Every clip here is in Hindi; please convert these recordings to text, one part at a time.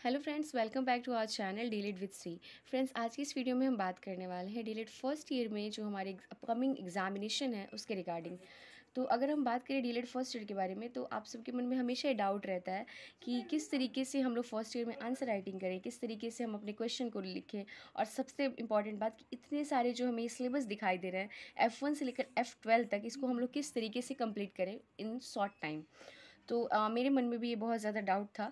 Hello friends, welcome back to our channel delight with Shri. Friends, आज की इस वीडियो में हम बात करने वाले हैं डीलिट फर्स्ट ईयर में जो हमारे अपकमिंग एग्जामिनेशन है उसके रिगार्डिंग। तो अगर हम बात करें डीलिट फर्स्ट ईयर के बारे में, तो आप सबके मन में हमेशा ये डाउट रहता है कि किस तरीके से हम लोग फर्स्ट ईयर में आंसर राइटिंग करें, किस तरीके से हम अपने क्वेश्चन को लिखें। और सबसे इंपॉर्टेंट बात कि इतने सारे जो हमें सिलेबस दिखाई दे रहे हैं F1 से लेकर F12 तक, इसको हम लोग किस तरीके से कंप्लीट करें इन शॉर्ट टाइम। तो मेरे मन में भी ये बहुत ज़्यादा डाउट था,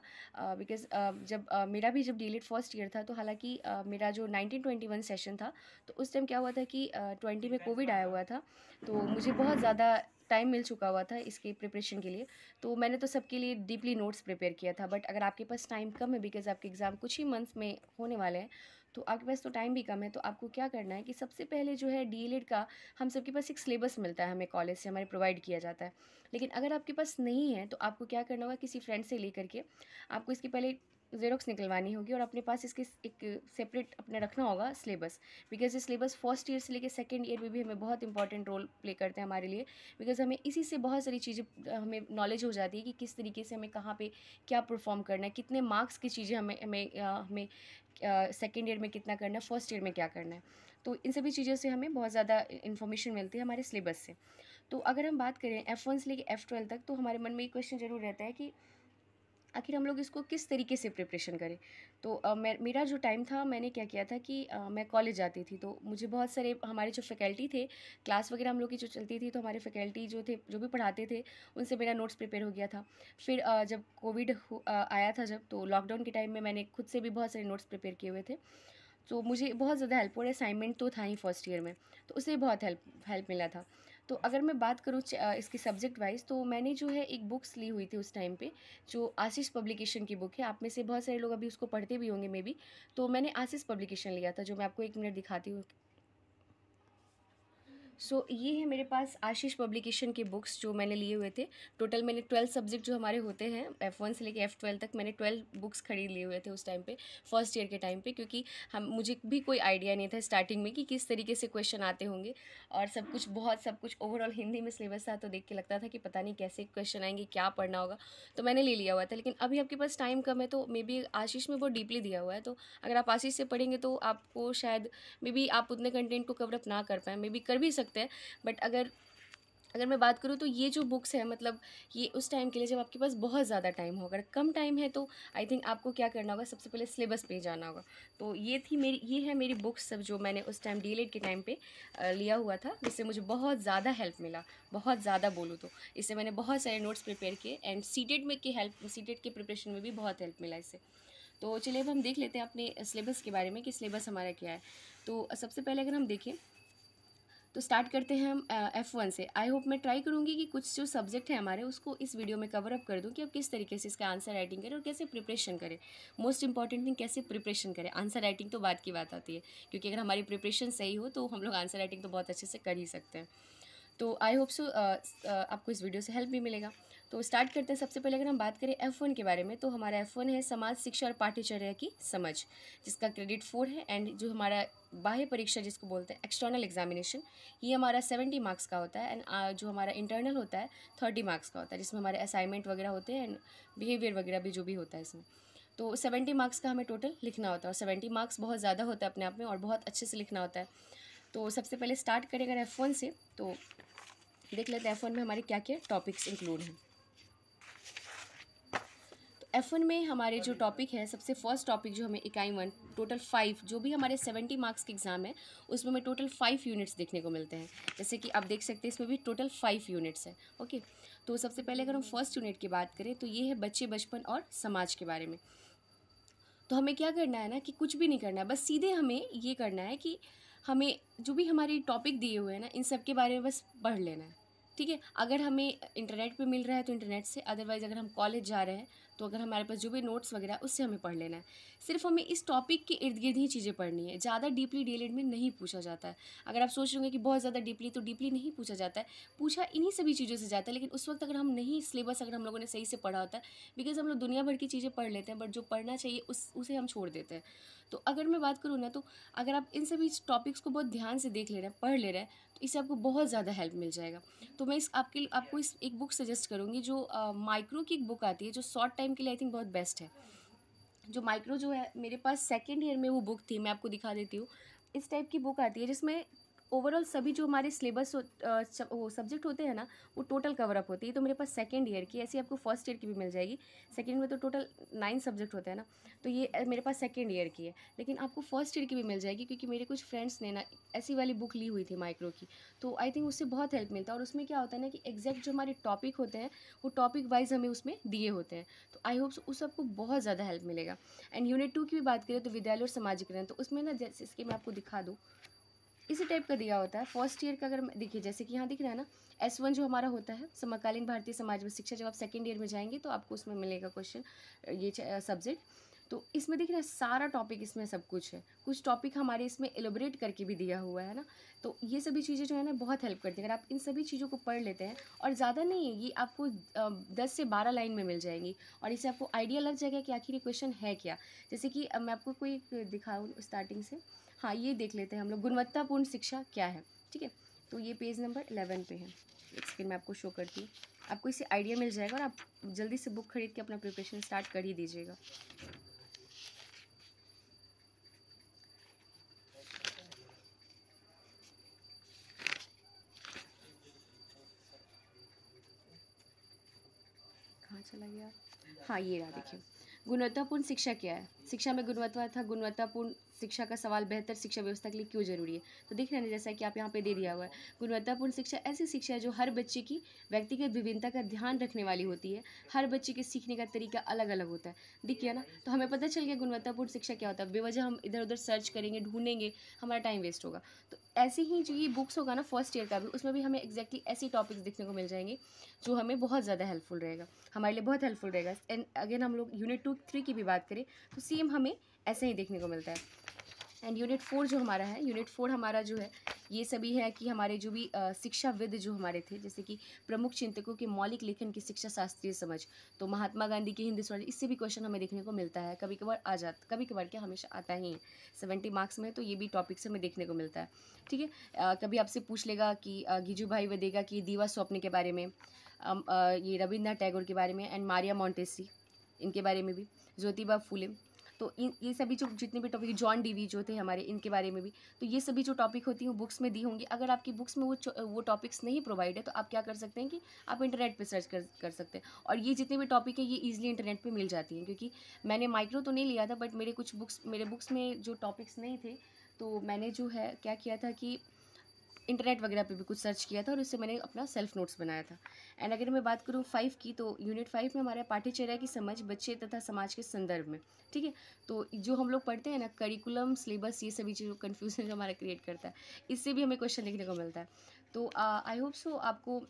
बिकॉज़ जब मेरा भी जब डीलिट फर्स्ट ईयर था, तो हालांकि मेरा जो 1921 सेशन था, तो उस टाइम क्या हुआ था कि 20 में कोविड आया हुआ था। तो मुझे बहुत ज़्यादा टाइम मिल चुका हुआ था इसके प्रिपरेशन के लिए। तो मैंने तो सबके लिए डीपली नोट्स प्रिपेयर किया था। बट अगर आपके पास टाइम कम है, बिकॉज़ आपके एग्ज़ाम कुछ ही मंथ्स में होने वाले हैं, तो आपके पास तो टाइम भी कम है, तो आपको क्या करना है कि सबसे पहले जो है डीएलएड का हम सबके पास एक सिलेबस मिलता है, हमें कॉलेज से हमारे प्रोवाइड किया जाता है। लेकिन अगर आपके पास नहीं है, तो आपको क्या करना होगा, किसी फ्रेंड से लेकर के आपको इसकी पहले ज़ेरोक्स निकलवानी होगी और अपने पास इसके एक सेपरेट अपने रखना होगा सिलेबस। बिकॉज ये सिलेबस फर्स्ट ईयर से लेकर सेकंड ईयर में भी हमें बहुत इंपॉर्टेंट रोल प्ले करते हैं हमारे लिए। बिकॉज हमें इसी से बहुत सारी चीज़ें हमें नॉलेज हो जाती है कि किस तरीके से हमें कहाँ पे क्या परफॉर्म करना है, कितने मार्क्स की चीज़ें हमें सेकेंड ईयर में कितना करना है, फर्स्ट ईयर में क्या करना है। तो इन सभी चीज़ों से हमें बहुत ज़्यादा इन्फॉर्मेशन मिलती है हमारे सिलेबस से। तो अगर हम बात करें F1 से लेकर F12 तक, तो हमारे मन में एक क्वेश्चन ज़रूर रहता है कि आखिर हम लोग इसको किस तरीके से प्रिपरेशन करें। तो मेरा जो टाइम था, मैंने क्या किया था कि मैं कॉलेज जाती थी, तो मुझे बहुत सारे हमारे जो फैकल्टी थे, क्लास वगैरह हम लोग की जो चलती थी, तो हमारे फैकल्टी जो थे, जो भी पढ़ाते थे, उनसे मेरा नोट्स प्रिपेयर हो गया था। फिर जब कोविड आया था, जब तो लॉकडाउन के टाइम में मैंने खुद से भी बहुत सारे नोट्स प्रिपेयर किए हुए थे। तो मुझे बहुत ज़्यादा हेल्प, और असाइनमेंट तो था ही फर्स्ट ईयर में, तो उससे बहुत हेल्प हेल्प मिला था। तो अगर मैं बात करूँ इसकी सब्जेक्ट वाइज, तो मैंने जो है एक बुक्स ली हुई थी उस टाइम पे, जो आशीष पब्लिकेशन की बुक है। आप में से बहुत सारे लोग अभी उसको पढ़ते भी होंगे मे बी। तो मैंने आशीष पब्लिकेशन लिया था, जो मैं आपको एक मिनट दिखाती हूँ। ये है मेरे पास आशीष पब्लिकेशन के बुक्स जो मैंने लिए हुए थे। टोटल मैंने 12 सब्जेक्ट जो हमारे होते हैं F1 से लेकर F12 तक, मैंने 12 बुक्स खरीद लिए हुए थे उस टाइम पे, फर्स्ट ईयर के टाइम पे। क्योंकि हम मुझे भी कोई आइडिया नहीं था स्टार्टिंग में कि किस तरीके से क्वेश्चन आते होंगे। और सब कुछ ओवरऑल हिंदी में सिलेबस था, तो देख के लगता था कि पता नहीं कैसे क्वेश्चन आएंगे, क्या पढ़ना होगा। तो मैंने ले लिया हुआ था। लेकिन अभी आपके पास टाइम कम है, तो मे बी आशीष में बहुत डीपली दिया हुआ है, तो अगर आप आशीष से पढ़ेंगे तो आपको शायद मे बी आप उतने कंटेंट को कवर अप ना कर पाएँ, मे बी कर भी सकते हैं। बट अगर अगर मैं बात करूँ, तो ये जो बुक्स है, मतलब ये उस टाइम के लिए जब आपके पास बहुत ज़्यादा टाइम हो। अगर कम टाइम है, तो आई थिंक आपको क्या करना होगा, सबसे पहले सिलेबस पे जाना होगा। तो ये है मेरी बुक्स सब, जो मैंने उस टाइम डीएलएड के टाइम पे लिया हुआ था, जिससे मुझे बहुत ज़्यादा हेल्प मिला। बहुत ज़्यादा बोलूँ तो इससे मैंने बहुत सारे नोट्स प्रिपेयर किए, एंड सीटेट के प्रिपरेशन में भी बहुत हेल्प मिला इससे। तो चलिए अब हम देख लेते हैं अपने सिलेबस के बारे में कि सिलेबस हमारा क्या है। तो सबसे पहले अगर हम देखें, तो स्टार्ट करते हैं हम F1 से। आई होप मैं ट्राई करूँगी कि कुछ जो सब्जेक्ट है हमारे, उसको इस वीडियो में कवर अप कर दूँ कि आप किस तरीके से इसका आंसर राइटिंग करें और कैसे प्रिपरेशन करें। मोस्ट इंपॉर्टेंट थिंग, कैसे प्रिपरेशन करें। आंसर राइटिंग तो बात की बात आती है, क्योंकि अगर हमारी प्रिपरेशन सही हो, तो हम लोग आंसर राइटिंग तो बहुत अच्छे से कर ही सकते हैं। तो आई होप सो आपको इस वीडियो से हेल्प भी मिलेगा। तो स्टार्ट करते हैं। सबसे पहले अगर हम बात करें F1 के बारे में, तो हमारा F1 है समाज शिक्षा और पाठ्यचर्या की समझ, जिसका क्रेडिट 4 है। एंड जो हमारा बाह्य परीक्षा जिसको बोलते हैं एक्सटर्नल एग्जामिनेशन, ये हमारा 70 मार्क्स का होता है। एंड जो हमारा इंटरनल होता है 30 मार्क्स का होता है, जिसमें हमारे असाइनमेंट वगैरह होते हैं एंड बिहेवियर वगैरह भी जो भी होता है इसमें। तो 70 मार्क्स का हमें टोटल लिखना होता है, और 70 मार्क्स बहुत ज़्यादा होता है अपने आप में, और बहुत अच्छे से लिखना होता है। तो सबसे पहले स्टार्ट करें अगर F1 से, तो देख लेते हैं F1 में हमारे क्या क्या टॉपिक्स इंक्लूड हैं। तो F1 में हमारे जो टॉपिक है, सबसे फर्स्ट टॉपिक जो हमें इकाई 1, टोटल 5, जो भी हमारे 70 मार्क्स के एग्जाम है, उसमें हमें टोटल 5 यूनिट्स देखने को मिलते हैं। जैसे कि आप देख सकते हैं, इसमें भी टोटल 5 यूनिट्स है। ओके, तो सबसे पहले अगर हम फर्स्ट यूनिट की बात करें, तो ये है बच्चे, बचपन और समाज के बारे में। तो हमें क्या करना है ना, कि कुछ भी नहीं करना है, बस सीधे हमें ये करना है कि हमें जो भी हमारे टॉपिक दिए हुए हैं ना, इन सब के बारे में बस पढ़ लेना है। ठीक है, अगर हमें इंटरनेट पे मिल रहा है तो इंटरनेट से, अदरवाइज़ अगर हम कॉलेज जा रहे हैं, तो अगर हमारे पास जो भी नोट्स वगैरह, उससे हमें पढ़ लेना है। सिर्फ हमें इस टॉपिक के इर्द गिर्द ही चीज़ें पढ़नी है, ज़्यादा डीपली डीएलएड में नहीं पूछा जाता है। अगर आप सोच रहे होंगे कि बहुत ज़्यादा डीपली, तो डीपली नहीं पूछा जाता है, पूछा इन्हीं सभी चीज़ों से जाता है। लेकिन उस वक्त अगर हम नहीं, सिलेबस अगर हम लोगों ने सही से पढ़ा होता है, बिकॉज हम लोग दुनिया भर की चीज़ें पढ़ लेते हैं, बट जो पढ़ना चाहिए उसे हम छोड़ देते हैं। तो अगर मैं बात करूँ ना, तो अगर आप इन सभी टॉपिक्स को बहुत ध्यान से देख ले रहे हैं, पढ़ ले रहे हैं, तो इससे आपको बहुत ज़्यादा हेल्प मिल जाएगा। तो मैं आपको इस एक बुक सजेस्ट करूँगी, जो माइक्रो की एक बुक आती है, जो शॉर्ट टाइम के लिए आई थिंक बहुत बेस्ट है। जो माइक्रो जो है मेरे पास सेकेंड ईयर में वो बुक थी, मैं आपको दिखा देती हूँ। इस टाइप की बुक आती है जिसमें ओवरऑल सभी जो हमारे सिलेबस वो सब्जेक्ट होते हैं ना, वो टोटल कवर अप होती है। तो मेरे पास सेकेंड ईयर की, ऐसी आपको फर्स्ट ईयर की भी मिल जाएगी। सेकेंड में तो टोटल 9 सब्जेक्ट होते हैं ना, तो ये मेरे पास सेकेंड ईयर की है। लेकिन आपको फर्स्ट ईयर की भी मिल जाएगी, क्योंकि मेरे कुछ फ्रेंड्स ने ना ऐसी वाली बुक ली हुई थी माइक्रो की। तो आई थिंक उससे बहुत हेल्प मिलता है। और उसमें क्या होता है ना कि एग्जैक्ट जो हमारे टॉपिक होते हैं वो टॉपिक वाइज हमें उसमें दिए होते हैं। तो आई होप उस सबको बहुत ज़्यादा हेल्प मिलेगा। एंड यूनिट 2 की भी बात करें तो विद्यालय और समाजीकरण, तो उसमें ना जैसे इसके मैं आपको दिखा दूँ, इसी टाइप का दिया होता है। फर्स्ट ईयर का अगर देखिए, जैसे कि यहाँ दिख रहा है ना, S1 जो हमारा होता है समकालीन भारतीय समाज में शिक्षा, जब आप सेकेंड ईयर में जाएंगे तो आपको उसमें मिलेगा क्वेश्चन, ये सब्जेक्ट। तो इसमें दिख रहा है सारा टॉपिक, इसमें सब कुछ है। कुछ टॉपिक हमारे इसमें एलोबरेट करके भी दिया हुआ है ना। तो ये सभी चीज़ें जो है ना बहुत हेल्प करती है। अगर आप इन सभी चीज़ों को पढ़ लेते हैं, और ज़्यादा नहीं है, ये आपको 10 से 12 लाइन में मिल जाएंगी, और इससे आपको आइडिया लग जाएगा कि आखिर ये क्वेश्चन है क्या। जैसे कि मैं आपको कोई दिखाऊँ स्टार्टिंग से। हाँ, ये देख लेते हैं हम लोग, गुणवत्तापूर्ण शिक्षा क्या है। ठीक है, तो ये पेज नंबर 11 पे है। एक सेकेंड मैं आपको शो करती हूँ, आपको इससे आइडिया मिल जाएगा, और आप जल्दी से बुक खरीद के अपना प्रिपरेशन स्टार्ट कर ही दीजिएगा। कहाँ चला गया? हाँ, ये रहा, देखिए। गुणवत्तापूर्ण शिक्षा क्या है? शिक्षा में गुणवत्ता तथा गुणवत्तापूर्ण शिक्षा का सवाल बेहतर शिक्षा व्यवस्था के लिए क्यों जरूरी है? तो देख रहे हैं ना, जैसा कि आप यहाँ पे दे दिया हुआ है, गुणवत्तापूर्ण शिक्षा ऐसी शिक्षा है जो हर बच्चे की व्यक्तिगत विभिन्नता का ध्यान रखने वाली होती है। हर बच्चे के सीखने का तरीका अलग अलग होता है। दिख गया ना, तो हमें पता चल गया गुणवत्तापूर्ण शिक्षा क्या होता है। बेवजह हम इधर उधर सर्च करेंगे, ढूंढेंगे, हमारा टाइम वेस्ट होगा। तो ऐसे ही जो ये बुक्स होगा ना फर्स्ट ईयर का भी, उसमें भी हमें एग्जैक्टली ऐसी टॉपिक्स देखने को मिल जाएंगे जो हमें बहुत ज़्यादा हेल्पफुल रहेगा, हमारे लिए बहुत हेल्पफुल रहेगा। एंड अगेन हम लोग यूनिट 2-3 की भी बात करें तो सेम हमें ऐसे ही देखने को मिलता है। एंड यूनिट 4 जो हमारा है, यूनिट 4 हमारा जो है, ये सभी है कि हमारे जो भी शिक्षाविद जो हमारे थे, जैसे कि प्रमुख चिंतकों के मौलिक लेखन की शिक्षा शास्त्रीय समझ, तो महात्मा गांधी की हिंदी स्वराज, इससे भी क्वेश्चन हमें देखने को मिलता है। कभी कभार आ जाता, कभी कभार क्या हमेशा आता ही है 70 मार्क्स में, तो ये भी टॉपिक से हमें देखने को मिलता है। ठीक है, कभी आपसे पूछ लेगा कि गिजू भाई वेदेगा की दीवा स्वप्न के बारे में, ये रविन्द्रनाथ टैगोर के बारे में, एंड मारिया मॉन्टेसी, इनके बारे में भी, ज्योतिबा फूले। तो इन ये सभी जो जितने भी टॉपिक, जॉन डीवी जो थे हमारे, इनके बारे में भी। तो ये सभी जो टॉपिक होती हैं वो बुक्स में दी होंगी। अगर आपकी बुक्स में वो टॉपिक्स नहीं प्रोवाइड है, तो आप क्या कर सकते हैं कि आप इंटरनेट पे सर्च कर सकते हैं। और ये जितने भी टॉपिक है ये ईजिली इंटरनेट पे मिल जाती हैं, क्योंकि मैंने माइक्रो तो नहीं लिया था, बट मेरे बुक्स में जो टॉपिक्स नहीं थे, तो मैंने जो है क्या किया था कि इंटरनेट वगैरह पे भी कुछ सर्च किया था, और उससे मैंने अपना सेल्फ नोट्स बनाया था। एंड अगर मैं बात करूँ 5 की, तो यूनिट 5 में हमारा पाठ्यचर्या की समझ बच्चे तथा समाज के संदर्भ में। ठीक है, तो जो हम लोग पढ़ते हैं ना, करिकुलम सिलेबस, ये सभी चीज़ों कन्फ्यूजन जो हमारा क्रिएट करता है, इससे भी हमें क्वेश्चन देखने को मिलता है। तो आई होप सो आपको,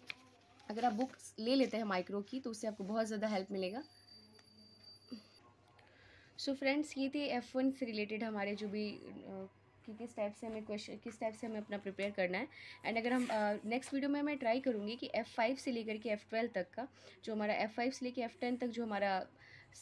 अगर आप बुक्स ले लेते हैं माइक्रो की, तो उससे आपको बहुत ज़्यादा हेल्प मिलेगा। सो फ्रेंड्स, ये थे F1 से रिलेटेड हमारे जो भी कि किस टाइप से हमें क्वेश्चन, किस टाइप से हमें अपना प्रिपेयर करना है। एंड अगर हम नेक्स्ट वीडियो में मैं ट्राई करूँगी कि F5 से लेकर के F12 तक का, जो हमारा F5 से लेकर F10 तक जो हमारा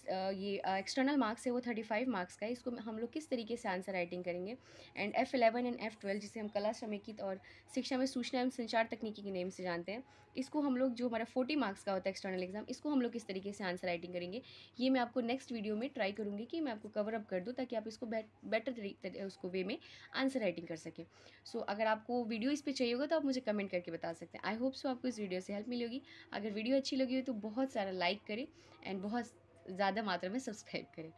ये एक्सटर्नल मार्क्स है वो 35 मार्क्स का है, इसको हम लोग किस तरीके से आंसर राइटिंग करेंगे। एंड F11 एंड F12, जिसे हम कला, श्रमिकी और शिक्षा में सूचना एवं संचार तकनीकी के नेम से जानते हैं, इसको हम लोग, जो हमारा 40 मार्क्स का होता है एक्सटर्नल एग्जाम, इसको हम लोग किस तरीके से आंसर राइटिंग करेंगे, ये मैं आपको नेक्स्ट वीडियो में ट्राई करूँगी कि मैं आपको कवर अप कर दूँ, ताकि आप इसको बेटर तरीके उसको वे में आंसर राइटिंग कर सकें। सो अगर आपको वीडियो इस पर चाहिए होगा तो आप मुझे कमेंट करके बता सकते हैं। आई होप सो आपको इस वीडियो से हेल्प मिली होगी। अगर वीडियो अच्छी लगी हो तो बहुत सारा लाइक करें, एंड बहुत ज़्यादा मात्रा में सब्सक्राइब करें।